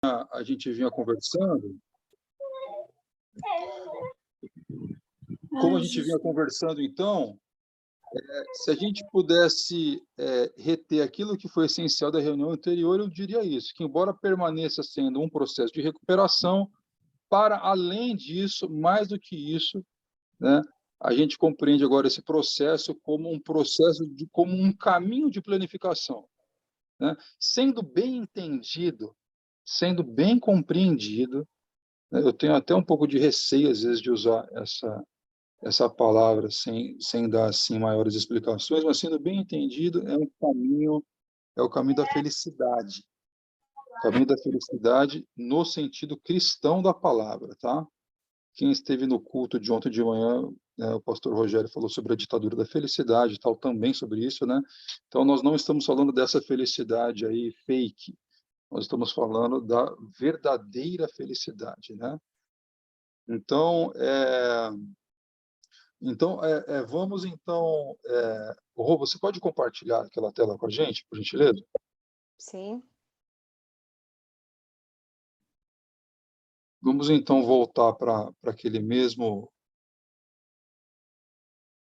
a gente vinha conversando, então, se a gente pudesse reter aquilo que foi essencial da reunião anterior, eu diria isso, que embora permaneça sendo um processo de recuperação, para além disso, mais do que isso, né, a gente compreende agora esse processo como como um caminho de planificação, né, sendo bem entendido, sendo bem compreendido, né, eu tenho até um pouco de receio, às vezes, de usar essa palavra sem dar assim maiores explicações, mas sendo bem entendido, é o caminho da felicidade. O caminho da felicidade no sentido cristão da palavra, tá? Quem esteve no culto de ontem de manhã, o pastor Rogério falou sobre a ditadura da felicidade e tal, também sobre isso, né? Então, nós não estamos falando dessa felicidade aí fake, nós estamos falando da verdadeira felicidade, né? Então, vamos então. Rô, você pode compartilhar aquela tela com a gente, por gentileza? Sim. Vamos então voltar para aquele mesmo.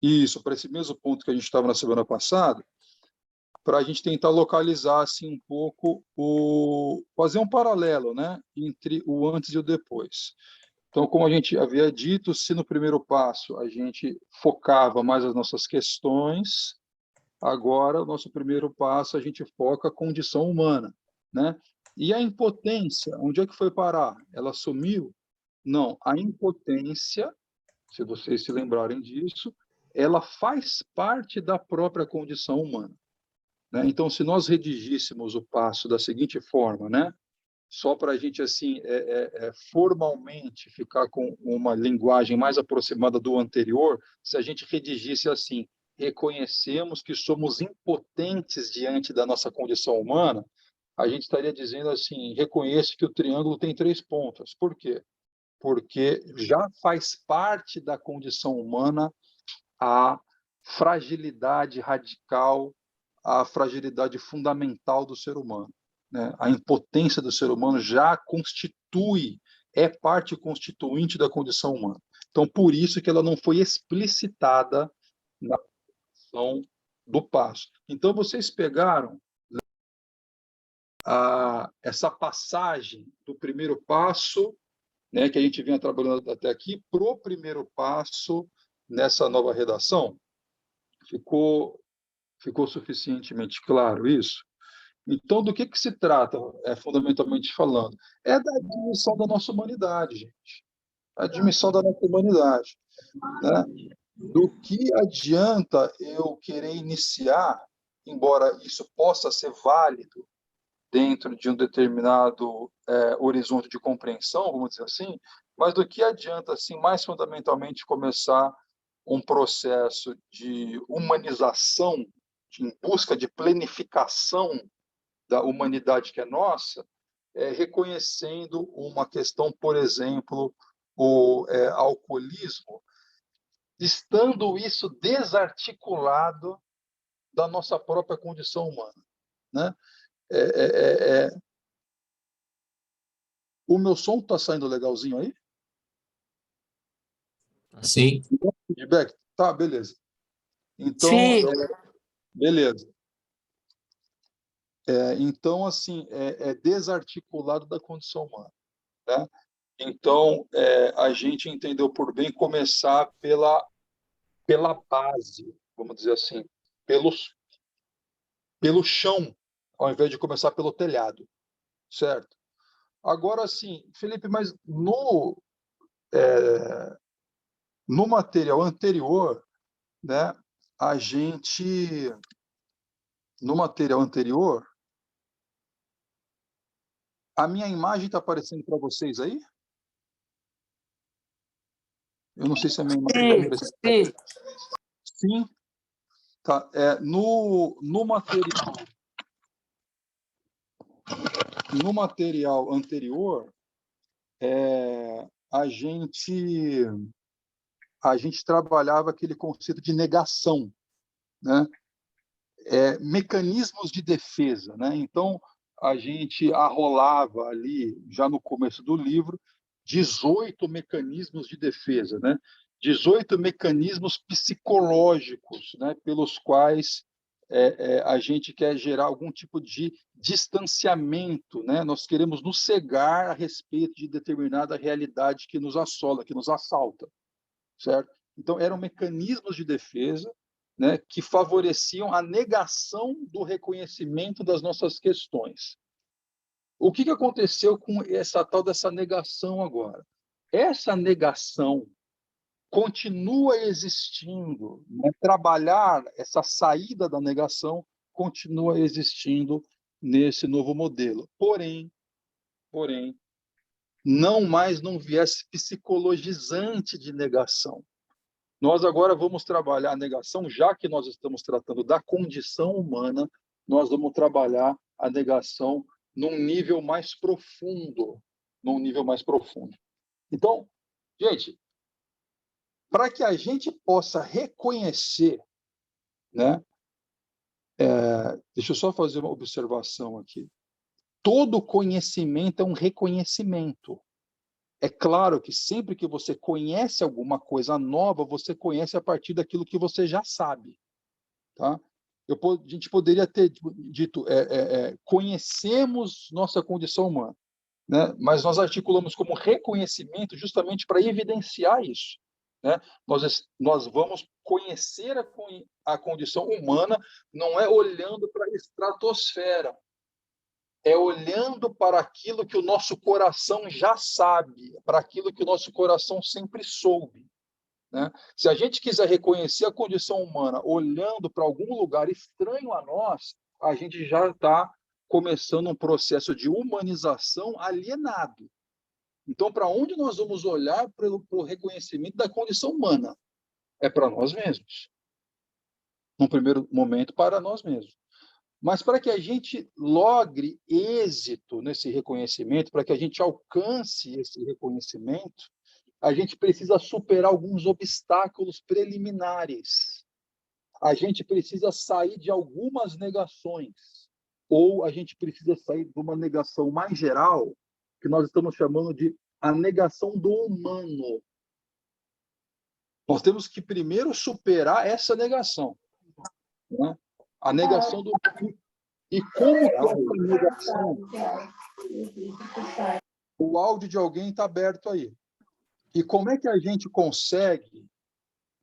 Isso, para esse mesmo ponto que a gente estava na semana passada, para a gente tentar localizar assim um pouco fazer um paralelo, né, entre o antes e o depois. Então, como a gente havia dito, se no primeiro passo a gente focava mais as nossas questões, agora o nosso primeiro passo a gente foca a condição humana, né? E a impotência, onde é que foi parar? Ela sumiu? Não, a impotência, se vocês se lembrarem disso, ela faz parte da própria condição humana, né? Então, se nós redigíssemos o passo da seguinte forma, né? Só para a gente assim formalmente ficar com uma linguagem mais aproximada do anterior, se a gente redigisse assim: reconhecemos que somos impotentes diante da nossa condição humana, a gente estaria dizendo assim: reconheça que o triângulo tem 3 pontas. Por quê? Porque já faz parte da condição humana a fragilidade radical, a fragilidade fundamental do ser humano, né? A impotência do ser humano já é parte constituinte da condição humana. Então, por isso que ela não foi explicitada na questão do passo. Então, vocês pegaram essa passagem do primeiro passo, né, que a gente vinha trabalhando até aqui, para o primeiro passo nessa nova redação? Ficou suficientemente claro isso? Então, do que se trata, fundamentalmente falando? É da admissão da nossa humanidade, gente. A admissão da nossa humanidade, né? Do que adianta eu querer iniciar, embora isso possa ser válido dentro de um determinado horizonte de compreensão, vamos dizer assim, mas do que adianta, assim, mais fundamentalmente, começar um processo de humanização, em busca de planificação da humanidade que é nossa, reconhecendo uma questão, por exemplo, o alcoolismo, estando isso desarticulado da nossa própria condição humana, né? O meu som está saindo legalzinho aí? Sim. Feedback? Tá, beleza. Então, Sim. beleza. Então, assim, desarticulado da condição humana, né? Então, a gente entendeu por bem começar pela base, vamos dizer assim, pelo chão, ao invés de começar pelo telhado, certo? Agora, assim, Felipe, mas no material anterior, né, no material anterior, a minha imagem está aparecendo para vocês aí? Eu não sei se a minha imagem está aparecendo. Sim. Tá. No material anterior, a gente trabalhava aquele conceito de negação, né? Mecanismos de defesa, né? Então, a gente arrolava ali, já no começo do livro, 18 mecanismos de defesa, né? 18 mecanismos psicológicos, né, pelos quais a gente quer gerar algum tipo de distanciamento, né? Nós queremos nos cegar a respeito de determinada realidade que nos assola, que nos assalta, certo? Então, eram mecanismos de defesa, né, que favoreciam a negação do reconhecimento das nossas questões. O que aconteceu com essa tal dessa negação agora? Essa negação continua existindo, né? Trabalhar essa saída da negação continua existindo nesse novo modelo. Porém, não mais num viés psicologizante de negação. Nós agora vamos trabalhar a negação, já que nós estamos tratando da condição humana, nós vamos trabalhar a negação num nível mais profundo, Então, gente, para que a gente possa reconhecer, né? Deixa eu só fazer uma observação aqui. Todo conhecimento é um reconhecimento. É claro que sempre que você conhece alguma coisa nova, você conhece a partir daquilo que você já sabe. Tá? A gente poderia ter dito, conhecemos nossa condição humana, né? Mas nós articulamos como reconhecimento justamente para evidenciar isso. Né? Nós vamos conhecer a condição humana, não é olhando para a estratosfera, é olhando para aquilo que o nosso coração já sabe, para aquilo que o nosso coração sempre soube. Né? Se a gente quiser reconhecer a condição humana olhando para algum lugar estranho a nós, a gente já está começando um processo de humanização alienado. Então, para onde nós vamos olhar para o reconhecimento da condição humana? É para nós mesmos. Num primeiro momento, para nós mesmos. Mas para que a gente logre êxito nesse reconhecimento, para que a gente alcance esse reconhecimento, a gente precisa superar alguns obstáculos preliminares. A gente precisa sair de algumas negações, ou a gente precisa sair de uma negação mais geral, que nós estamos chamando de a negação do humano. Nós temos que primeiro superar essa negação, né? A negação do humano. E como que essa negação... O áudio de alguém está aberto aí. E como é que a gente consegue,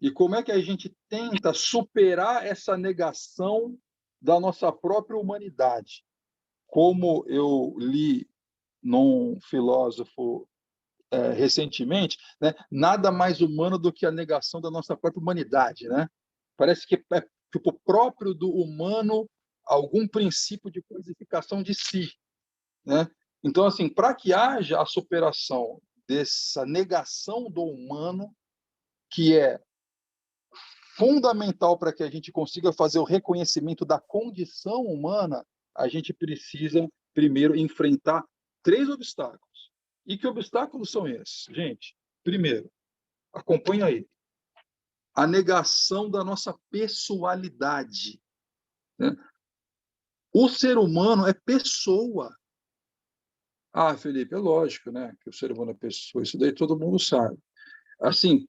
e como é que a gente tenta superar essa negação da nossa própria humanidade? Como eu li num filósofo recentemente, né, nada mais humano do que a negação da nossa própria humanidade, né? Parece que é tipo próprio do humano algum princípio de coisificação de si, né? Então, assim, para que haja a superação dessa negação do humano, que é fundamental para que a gente consiga fazer o reconhecimento da condição humana, a gente precisa primeiro enfrentar 3 obstáculos. E que obstáculos são esses? Gente, primeiro, acompanha aí. A negação da nossa pessoalidade, né? O ser humano é pessoa. Ah, Felipe, é lógico, né, que o ser humano é pessoa. Isso daí todo mundo sabe. Assim,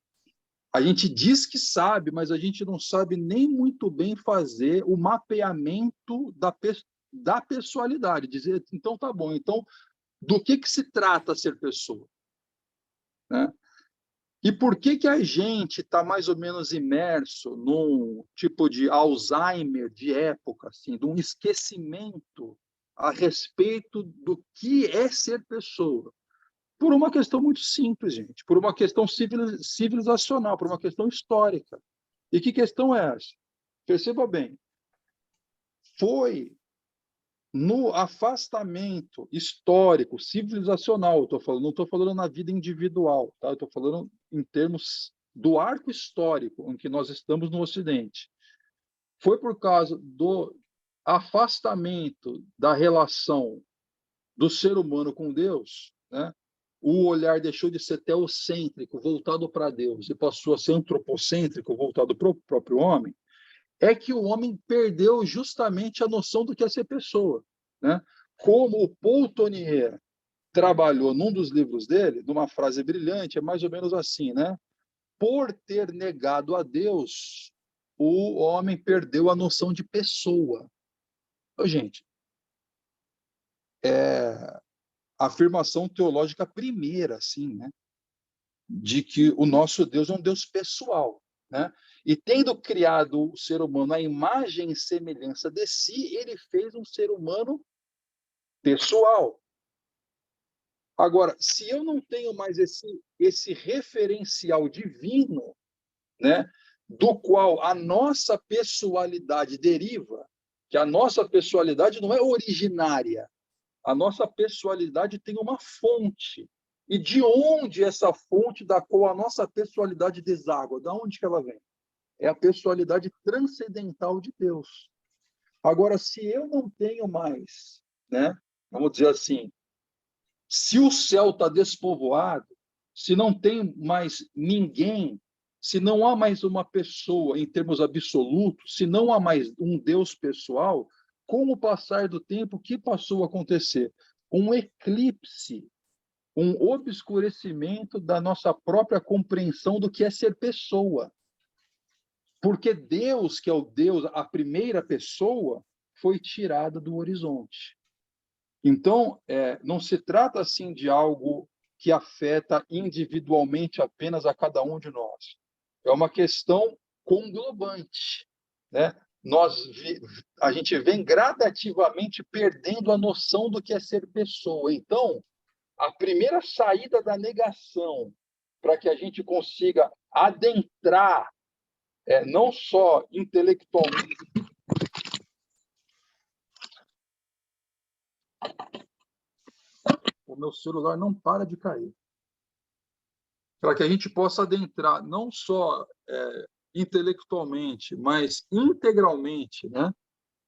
a gente diz que sabe, mas a gente não sabe nem muito bem fazer o mapeamento da pessoalidade. Dizer, então tá bom, então do que se trata ser pessoa? Né? E por que a gente está mais ou menos imerso num tipo de Alzheimer de época, assim, de um esquecimento a respeito do que é ser pessoa? Por uma questão muito simples, gente, por uma questão civilizacional, por uma questão histórica. E que questão é essa? Perceba bem, foi no afastamento histórico, civilizacional, não estou falando na vida individual, tá? Eu estou falando em termos do arco histórico em que nós estamos no Ocidente. Foi por causa do afastamento da relação do ser humano com Deus, né? O olhar deixou de ser teocêntrico, voltado para Deus, e passou a ser antropocêntrico, voltado para o próprio homem, é que o homem perdeu justamente a noção do que é ser pessoa, né? como o Paul Tournier trabalhou num dos livros dele, numa frase brilhante, é mais ou menos assim, né? Por ter negado a Deus, o homem perdeu a noção de pessoa. Ô, gente, a afirmação teológica primeira, assim, né? De que o nosso Deus é um Deus pessoal, né? E tendo criado o ser humano à imagem e semelhança de si, ele fez um ser humano pessoal. Agora, se eu não tenho mais esse referencial divino, né, do qual a nossa pessoalidade deriva, que a nossa pessoalidade não é originária, a nossa pessoalidade tem uma fonte. E de onde essa fonte da qual a nossa pessoalidade deságua? Da onde que ela vem? É a pessoalidade transcendental de Deus. Agora, se eu não tenho mais, né, vamos dizer assim, se o céu está despovoado, se não tem mais ninguém, se não há mais uma pessoa em termos absolutos, se não há mais um Deus pessoal, com o passar do tempo, o que passou a acontecer? Um eclipse, um obscurecimento da nossa própria compreensão do que é ser pessoa. Porque Deus, que é o Deus, a primeira pessoa, foi tirada do horizonte. Então, não se trata assim de algo que afeta individualmente apenas a cada um de nós. É uma questão conglobante, né? A gente vem gradativamente perdendo a noção do que é ser pessoa. Então, a primeira saída da negação para que a gente consiga adentrar, não só intelectualmente. O meu celular não para de cair. Para que a gente possa adentrar não só intelectualmente, mas integralmente, né,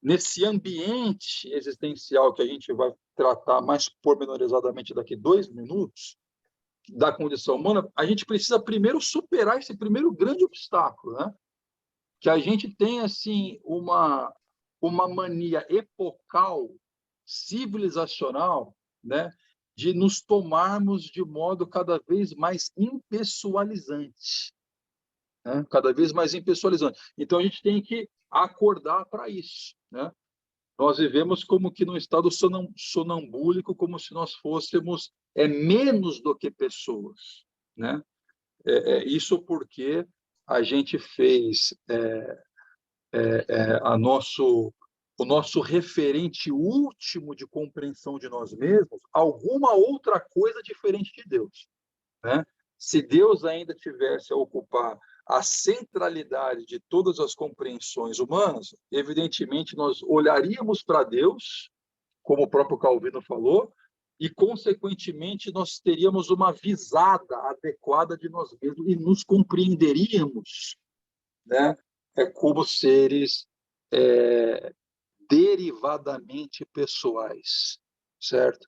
nesse ambiente existencial que a gente vai tratar mais pormenorizadamente daqui 2 minutos, da condição humana, a gente precisa primeiro superar esse primeiro grande obstáculo, né? Que a gente tem assim uma mania epocal, civilizacional, né, de nos tomarmos de modo cada vez mais impessoalizante, né? Cada vez mais impessoalizante. Então a gente tem que acordar para isso, né? Nós vivemos como que num estado sonambúlico, como se nós fôssemos menos do que pessoas, né? Isso porque a gente fez o nosso referente último de compreensão de nós mesmos alguma outra coisa diferente de Deus, né? Se Deus ainda tivesse a ocupar a centralidade de todas as compreensões humanas, evidentemente nós olharíamos para Deus, como o próprio Calvino falou, e, consequentemente, nós teríamos uma visada adequada de nós mesmos e nos compreenderíamos, né, como seres derivadamente pessoais, certo?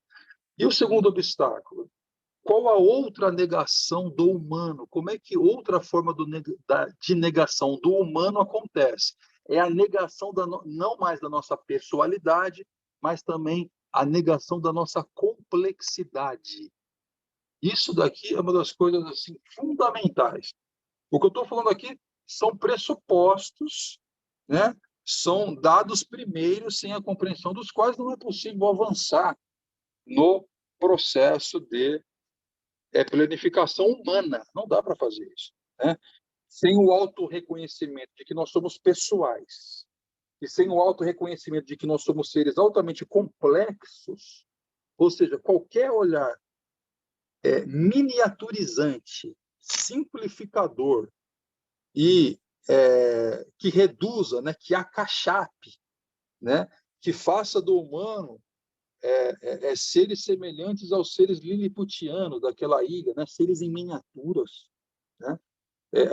E o segundo obstáculo? Qual a outra negação do humano? Como é que outra forma de negação do humano acontece? É a negação não mais da nossa pessoalidade, mas também a negação da nossa complexidade. Isso daqui é uma das coisas assim, fundamentais. O que eu estou falando aqui são pressupostos, né? São dados primeiros, sem a compreensão dos quais não é possível avançar no processo de planificação humana. Não dá para fazer isso, né? Sem o autorreconhecimento de que nós somos pessoais e sem o autorreconhecimento de que nós somos seres altamente complexos, ou seja, qualquer olhar miniaturizante, simplificador e que reduza, né, que acachape, né, que faça do humano seres semelhantes aos seres liliputianos daquela ilha, né, seres em miniaturas, né?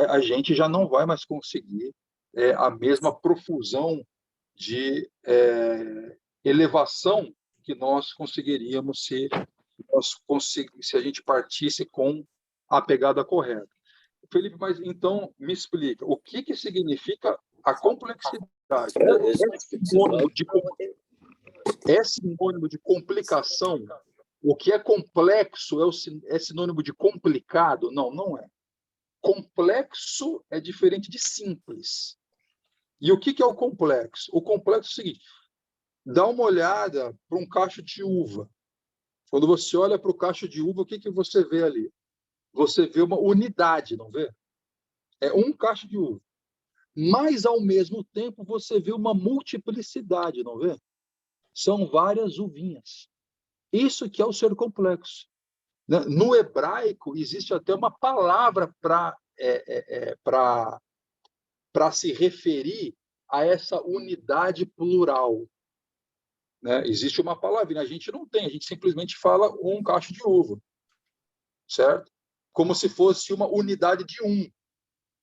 A gente já não vai mais conseguir a mesma profusão de elevação que nós conseguiríamos se a gente partisse com a pegada correta. Felipe, mas então me explica, o que significa a complexidade? Esse ponto de É sinônimo de complicação? O que é complexo é sinônimo de complicado? Não, não é. Complexo é diferente de simples. E o que é o complexo? O complexo é o seguinte: dá uma olhada para um cacho de uva. Quando você olha para o cacho de uva, o que você vê ali? Você vê uma unidade, não vê? É um cacho de uva. Mas, ao mesmo tempo, você vê uma multiplicidade, não vê? São várias uvinhas. Isso que é o ser complexo. No hebraico, existe até uma palavra para se referir a essa unidade plural. Né? Existe uma palavrinha, a gente não tem, a gente simplesmente fala um cacho de uva, certo? Como se fosse uma unidade de um.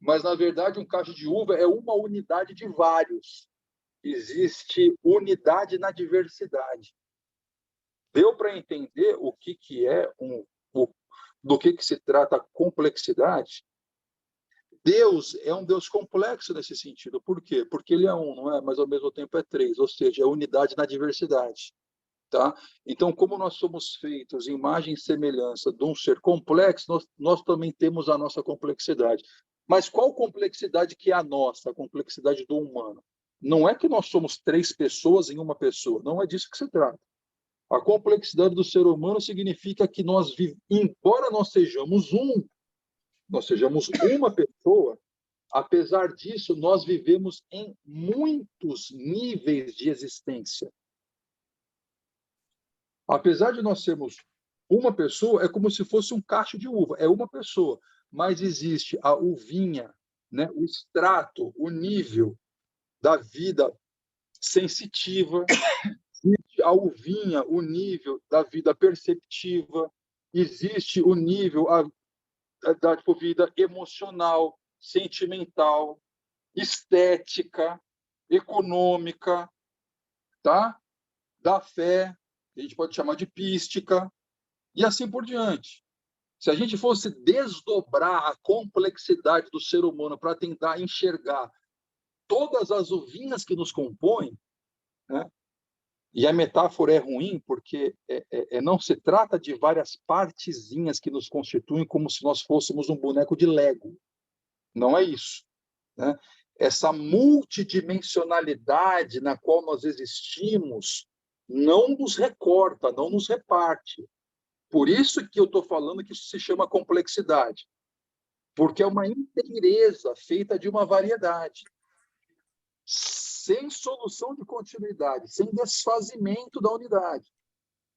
Mas, na verdade, um cacho de uva é uma unidade de vários. Existe unidade na diversidade. Deu para entender o que é do que se trata a complexidade? Deus é um Deus complexo nesse sentido. Por quê? Porque ele é um, não é? Mas ao mesmo tempo é três, ou seja, é unidade na diversidade. Tá? Então, como nós somos feitos em imagem e semelhança de um ser complexo, nós também temos a nossa complexidade. Mas qual complexidade que é a nossa, a complexidade do humano? Não é que nós somos três pessoas em uma pessoa, não é disso que se trata. A complexidade do ser humano significa que embora nós sejamos uma pessoa, apesar disso, nós vivemos em muitos níveis de existência. Apesar de nós sermos uma pessoa, é como se fosse um cacho de uva, é uma pessoa, mas existe a uvinha, né? O extrato, o nível da vida sensitiva, existe a uvinha, o nível da vida perceptiva, existe o nível da vida emocional, sentimental, estética, econômica, tá? Da fé, que a gente pode chamar de pística, e assim por diante. Se a gente fosse desdobrar a complexidade do ser humano para tentar enxergar todas as uvinhas que nos compõem, né? E a metáfora é ruim porque não se trata de várias partezinhas que nos constituem como se nós fôssemos um boneco de Lego. Não é isso. Né? Essa multidimensionalidade na qual nós existimos não nos recorta, não nos reparte. Por isso que eu estou falando que isso se chama complexidade, porque é uma inteireza feita de uma variedade, sem solução de continuidade, sem desfazimento da unidade.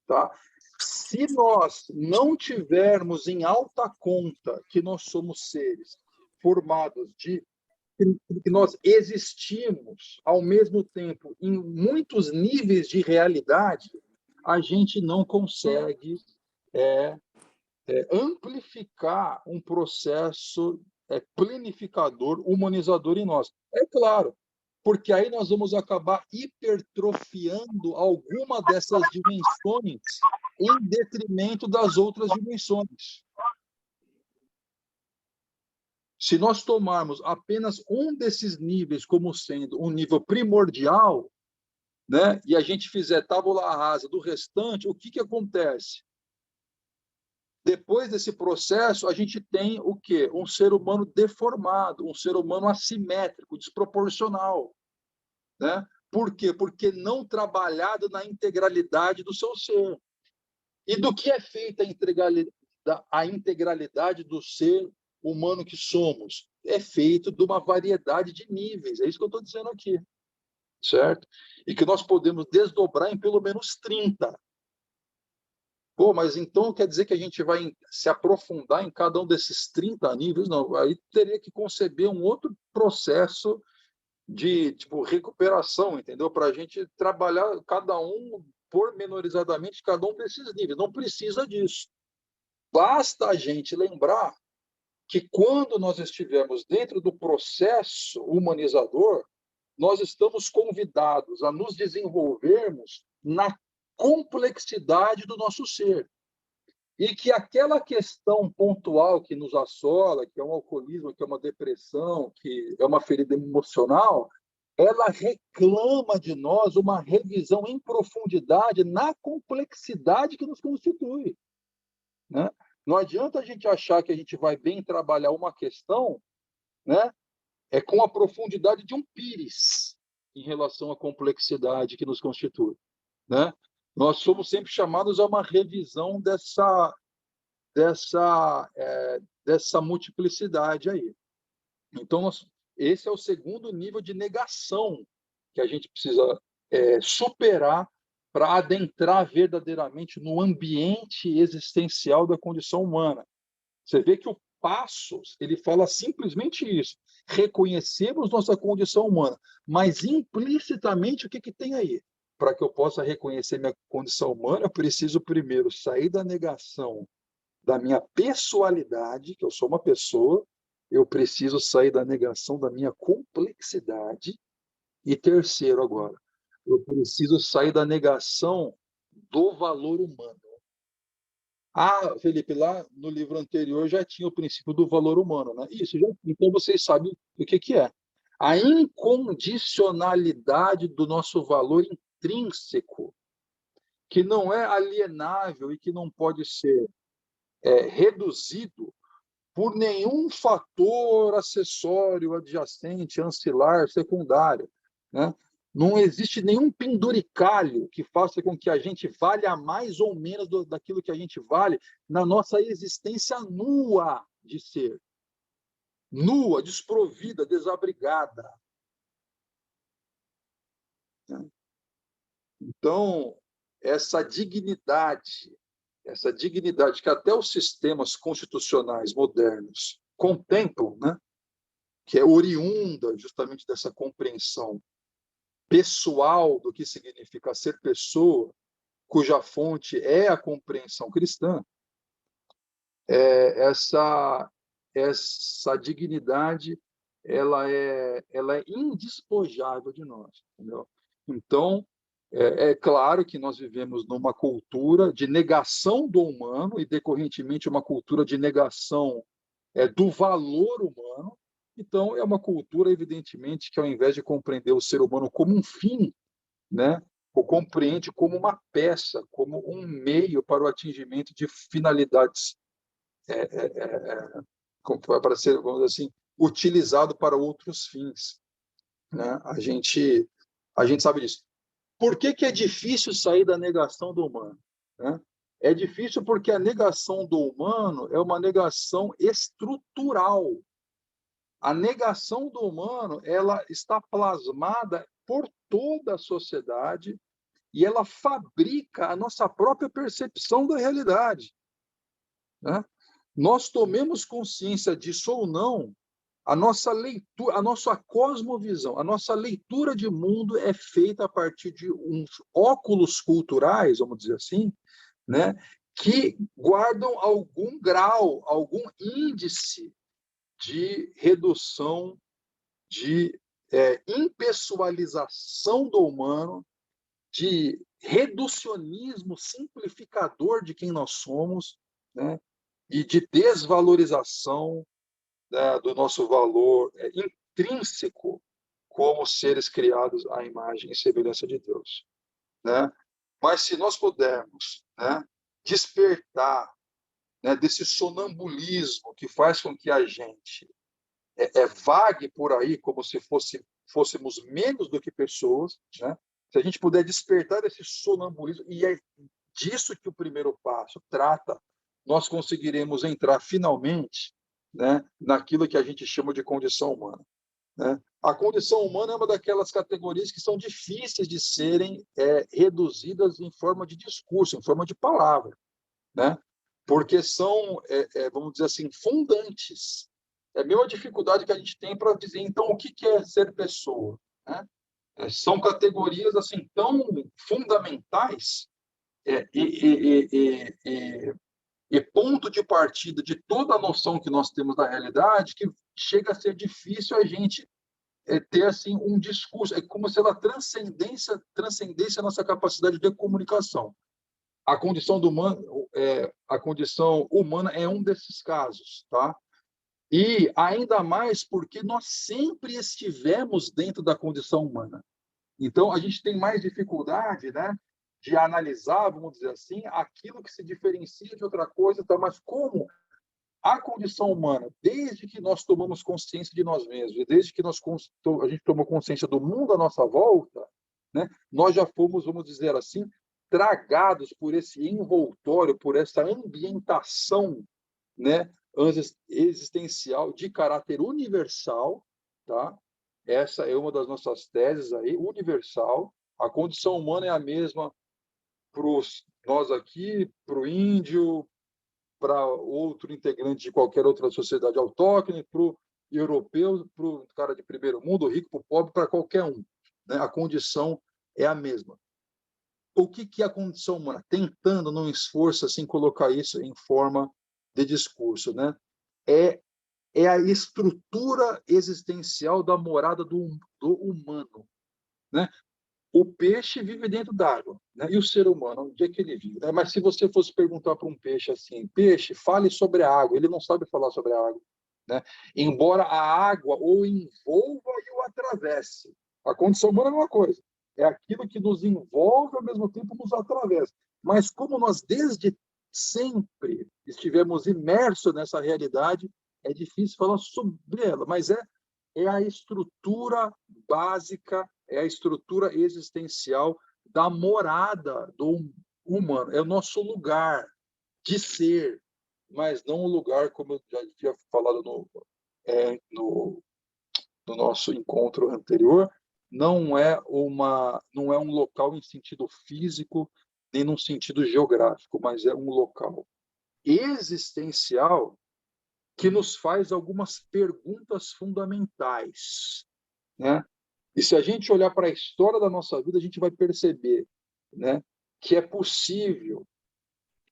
Tá? Se nós não tivermos em alta conta que nós somos seres formados de que nós existimos ao mesmo tempo em muitos níveis de realidade, a gente não consegue amplificar um processo planificador, humanizador em nós. É claro, porque aí nós vamos acabar hipertrofiando alguma dessas dimensões em detrimento das outras dimensões. Se nós tomarmos apenas um desses níveis como sendo um nível primordial, né, e a gente fizer tábula rasa do restante, o que acontece? Depois desse processo, a gente tem o quê? Um ser humano deformado, um ser humano assimétrico, desproporcional. Né? Por quê? Porque não trabalhado na integralidade do seu ser. E do que é feita a integralidade do ser humano que somos? É feito de uma variedade de níveis. É isso que eu estou dizendo aqui. Certo? E que nós podemos desdobrar em pelo menos 30. Pô, mas então quer dizer que a gente vai se aprofundar em cada um desses 30 níveis? Não, aí teria que conceber um outro processo de recuperação, entendeu? Para a gente trabalhar cada um pormenorizadamente, cada um desses níveis. Não precisa disso. Basta a gente lembrar que quando nós estivermos dentro do processo humanizador, nós estamos convidados a nos desenvolvermos na complexidade do nosso ser. E que aquela questão pontual que nos assola, que é um alcoolismo, que é uma depressão, que é uma ferida emocional, ela reclama de nós uma revisão em profundidade na complexidade que nos constitui, né? Não adianta a gente achar que a gente vai bem trabalhar uma questão, né, com a profundidade de um pires em relação à complexidade que nos constitui, né? Nós somos sempre chamados a uma revisão dessa multiplicidade aí. Então, esse é o segundo nível de negação que a gente precisa superar para adentrar verdadeiramente no ambiente existencial da condição humana. Você vê que o Passos, ele fala simplesmente isso: reconhecemos nossa condição humana, mas implicitamente o que tem aí? Para que eu possa reconhecer minha condição humana, eu preciso primeiro sair da negação da minha pessoalidade, que eu sou uma pessoa, eu preciso sair da negação da minha complexidade, e terceiro agora, eu preciso sair da negação do valor humano. Ah, Felipe, lá no livro anterior já tinha o princípio do valor humano, né? Isso, já. Então vocês sabem o que é. A incondicionalidade do nosso valor intrínseco, que não é alienável e que não pode ser reduzido por nenhum fator acessório, adjacente, ancilar, secundário, né? Não existe nenhum penduricalho que faça com que a gente valha mais ou menos daquilo que a gente vale na nossa existência nua de ser. Nua, desprovida, desabrigada. Então, essa dignidade que até os sistemas constitucionais modernos contemplam, né? Que é oriunda justamente dessa compreensão pessoal do que significa ser pessoa, cuja fonte é a compreensão cristã, essa dignidade ela é indespojável de nós, entendeu? Então, é claro que nós vivemos numa cultura de negação do humano e, decorrentemente, uma cultura de negação do valor humano. Então, é uma cultura, evidentemente, que, ao invés de compreender o ser humano como um fim, né, o compreende como uma peça, como um meio para o atingimento de finalidades, para ser, vamos dizer assim, utilizado para outros fins, né? A gente sabe disso. Por que é difícil sair da negação do humano, né? É difícil porque a negação do humano é uma negação estrutural. A negação do humano, ela está plasmada por toda a sociedade e ela fabrica a nossa própria percepção da realidade, né? Nós tomemos consciência disso ou não, a nossa leitura, a nossa cosmovisão, a nossa leitura de mundo é feita a partir de uns óculos culturais, vamos dizer assim, né, que guardam algum grau, algum índice de redução, de impessoalização do humano, de reducionismo simplificador de quem nós somos, né, e de desvalorização, né, do nosso valor intrínseco como seres criados à imagem e semelhança de Deus, né? Mas se nós pudermos, né, despertar, né, desse sonambulismo que faz com que a gente vague por aí como se fôssemos menos do que pessoas, né? Se a gente puder despertar esse sonambulismo, e é disso que o primeiro passo trata, nós conseguiremos entrar finalmente, né, naquilo que a gente chama de condição humana, né? A condição humana é uma daquelas categorias que são difíceis de serem reduzidas em forma de discurso, em forma de palavra, né? Porque são, vamos dizer assim, fundantes. É a mesma dificuldade que a gente tem para dizer, então, o que é ser pessoa, né? São categorias assim tão fundamentais e ponto de partida de toda a noção que nós temos da realidade, que chega a ser difícil a gente ter assim um discurso. É como se ela transcendesse a nossa capacidade de comunicação. A condição humana é um desses casos, tá? E ainda mais porque nós sempre estivemos dentro da condição humana. Então, a gente tem mais dificuldade, né, de analisar, vamos dizer assim, aquilo que se diferencia de outra coisa, tá? Mas como a condição humana, desde que nós tomamos consciência de nós mesmos, e desde que a gente tomou consciência do mundo à nossa volta, né, nós já fomos, vamos dizer assim, tragados por esse envoltório, por essa ambientação, né, existencial de caráter universal, tá? Essa é uma das nossas teses aí, universal. A condição humana é a mesma para nós aqui, para o índio, para outro integrante de qualquer outra sociedade autóctone, para o europeu, para o cara de primeiro mundo, rico, para o pobre, para qualquer um, né? A condição é a mesma. O que é a condição humana? Tentando, num esforço, assim, colocar isso em forma de discurso, né? É a estrutura existencial da morada do humano, né? O peixe vive dentro d'água, né? E o ser humano, onde é que ele vive? Né? Mas se você fosse perguntar para um peixe assim, peixe, fale sobre a água, ele não sabe falar sobre a água, né? Embora a água o envolva e o atravesse. A condição humana é uma coisa, é aquilo que nos envolve ao mesmo tempo nos atravessa. Mas como nós desde sempre estivemos imersos nessa realidade, é difícil falar sobre ela, mas é a estrutura básica, é a estrutura existencial da morada do humano. É o nosso lugar de ser, mas não o lugar, como eu já tinha falado no nosso encontro anterior, não é um local em sentido físico, nem num sentido geográfico, mas é um local existencial que nos faz algumas perguntas fundamentais, né? E se a gente olhar para a história da nossa vida, a gente vai perceber, né, que é possível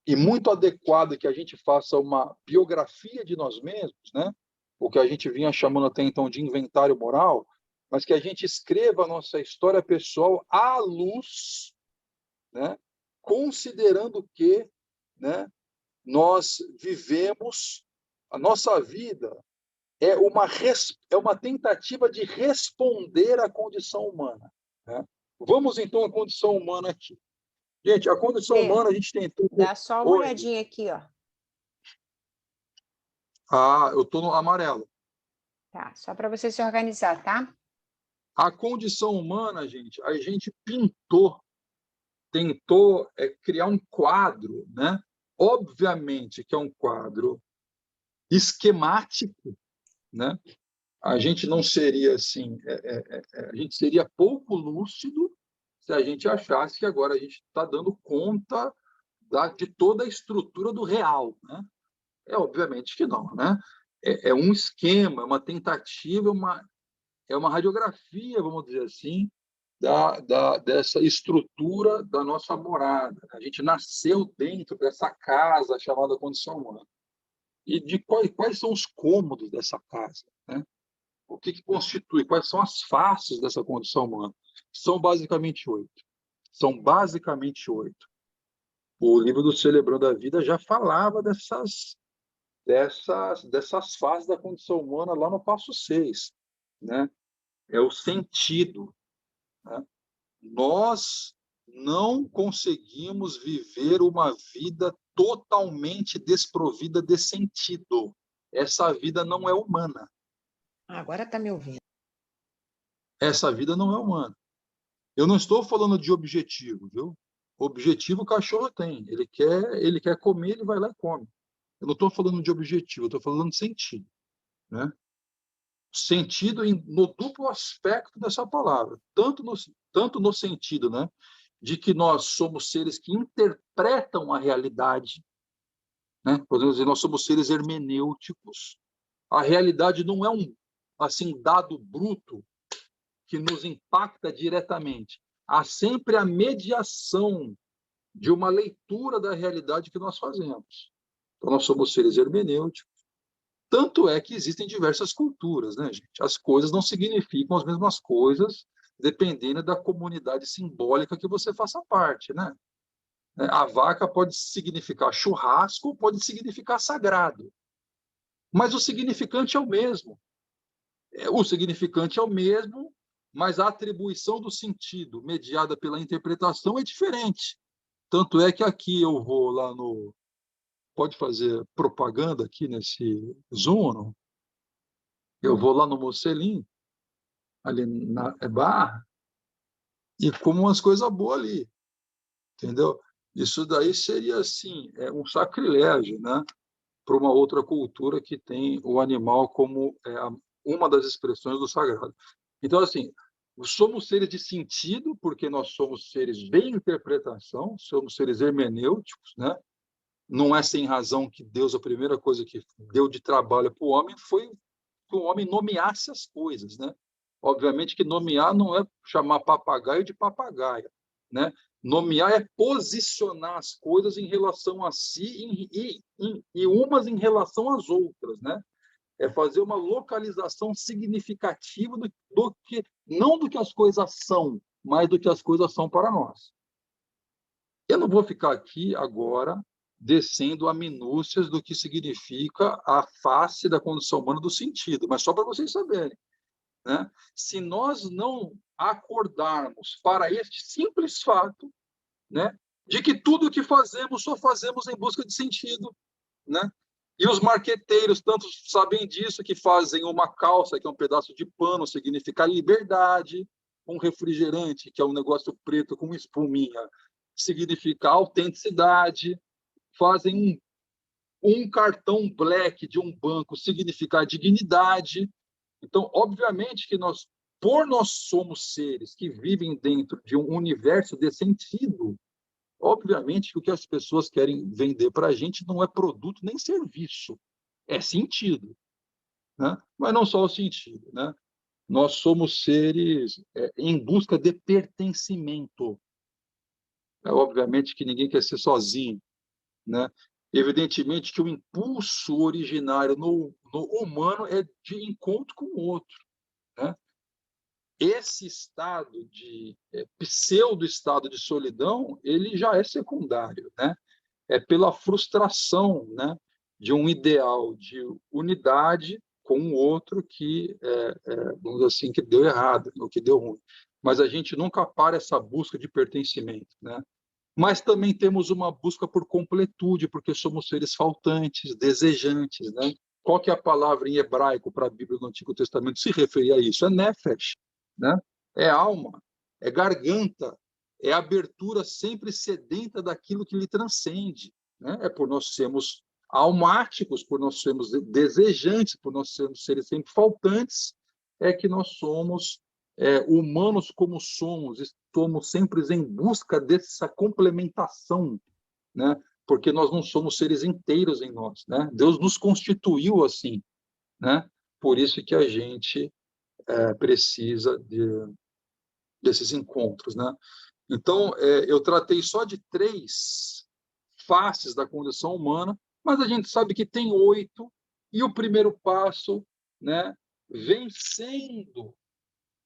e muito adequado que a gente faça uma biografia de nós mesmos, né? O que a gente vinha chamando até então de inventário moral, mas que a gente escreva a nossa história pessoal à luz, né, considerando que, né, nós vivemos a nossa vida é uma tentativa de responder à condição humana, né? Vamos, então, à condição humana aqui. Gente, a condição Lê, humana, a gente tem... dá só uma Oi. olhadinha aqui, ó. Ah, eu estou no amarelo. Tá, só para você se organizar, tá? A condição humana, gente, a gente tentou criar um quadro, né? Obviamente que é um quadro esquemático, né? A gente não seria assim, a gente seria pouco lúcido se a gente achasse que agora a gente está dando conta de toda a estrutura do real, né? Obviamente que não, né? É um esquema, é uma tentativa, é uma radiografia, vamos dizer assim, dessa estrutura da nossa morada. A gente nasceu dentro dessa casa chamada condição humana. E de quais são os cômodos dessa casa, né? O que constitui, quais são as faces dessa condição humana? São basicamente 8. São basicamente 8. O livro do Celebrando a Vida já falava dessas fases da condição humana lá no passo 6, né? É o sentido, né? Nós não conseguimos viver uma vida totalmente desprovida de sentido. Essa vida não é humana. Agora tá me ouvindo. Essa vida não é humana. Eu não estou falando de objetivo, viu? Objetivo o cachorro tem. Ele quer comer, ele vai lá e come. Eu não estou falando de objetivo, eu estou falando de sentido, né? Sentido no duplo aspecto dessa palavra, tanto no sentido, né, de que nós somos seres que interpretam a realidade, né? Podemos dizer, nós somos seres hermenêuticos. A realidade não é um assim dado bruto que nos impacta diretamente. Há sempre a mediação de uma leitura da realidade que nós fazemos. Então, nós somos seres hermenêuticos. Tanto é que existem diversas culturas, né, gente? As coisas não significam as mesmas coisas dependendo da comunidade simbólica que você faça parte, né? A vaca pode significar churrasco, pode significar sagrado. Mas o significante é o mesmo. O significante é o mesmo, mas a atribuição do sentido mediada pela interpretação é diferente. Tanto é que aqui eu vou lá no... Pode fazer propaganda aqui nesse Zoom, não? Eu vou lá no Mocelim, ali na Barra, e como umas coisas boas ali, entendeu? Isso daí seria, assim, um sacrilégio, né? Para uma outra cultura que tem o animal como uma das expressões do sagrado. Então, assim, somos seres de sentido, porque nós somos seres de interpretação, somos seres hermenêuticos, né? Não é sem razão que Deus, a primeira coisa que deu de trabalho para o homem foi que o homem nomeasse as coisas, né? Obviamente que nomear não é chamar papagaio de papagaia, né? Nomear é posicionar as coisas em relação a si e umas em relação às outras, né? É fazer uma localização significativa do que, não do que as coisas são, mas do que as coisas são para nós. Eu não vou ficar aqui agora descendo a minúcias do que significa a face da condição humana do sentido, mas só para vocês saberem, né? Se nós não acordarmos para este simples fato, né, de que tudo o que fazemos só fazemos em busca de sentido, né? E os marqueteiros tanto sabem disso, que fazem uma calça, que é um pedaço de pano, significa liberdade, um refrigerante, que é um negócio preto com espuminha, significa autenticidade, fazem um cartão black de um banco significar dignidade. Então, obviamente que nós somos seres que vivem dentro de um universo de sentido, obviamente que o que as pessoas querem vender para a gente não é produto nem serviço, é sentido, né? Mas não só o sentido, né? Nós somos seres em busca de pertencimento. Obviamente que ninguém quer ser sozinho, né? Evidentemente que o impulso originário no humano é de encontro com o outro, né? Esse estado de pseudo-estado de solidão, ele já é secundário, né? É pela frustração, né, de um ideal de unidade com o outro que, vamos dizer assim, que deu errado, ou que deu ruim. Mas a gente nunca para essa busca de pertencimento, né? Mas também temos uma busca por completude, porque somos seres faltantes, desejantes, né? Qual que é a palavra em hebraico para a Bíblia do Antigo Testamento se referir a isso? É nefesh, né? É alma, é garganta, é abertura sempre sedenta daquilo que lhe transcende, né? É por nós sermos almáticos, por nós sermos desejantes, por nós sermos seres sempre faltantes, é que nós somos humanos como somos, estamos sempre em busca dessa complementação, né? Porque nós não somos seres inteiros em nós, né? Deus nos constituiu assim, né? Por isso que a gente precisa desses encontros, né? Então, eu tratei só de 3 faces da condição humana, mas a gente sabe que tem 8, e o primeiro passo, né, vencendo,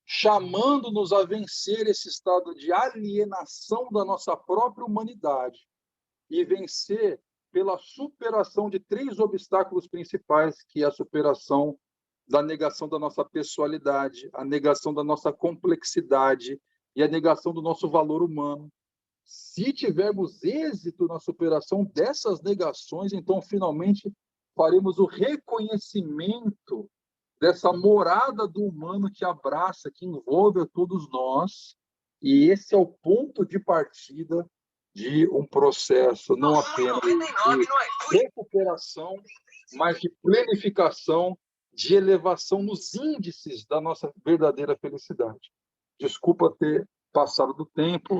chamando-nos a vencer esse estado de alienação da nossa própria humanidade e vencer pela superação de 3 obstáculos principais, que é a superação da negação da nossa pessoalidade, a negação da nossa complexidade e a negação do nosso valor humano. Se tivermos êxito na superação dessas negações, então, finalmente, faremos o reconhecimento dessa morada do humano que abraça, que envolve a todos nós, e esse é o ponto de partida de um processo não apenas de recuperação, mas de planificação, de elevação nos índices da nossa verdadeira felicidade. Desculpa ter passado do tempo,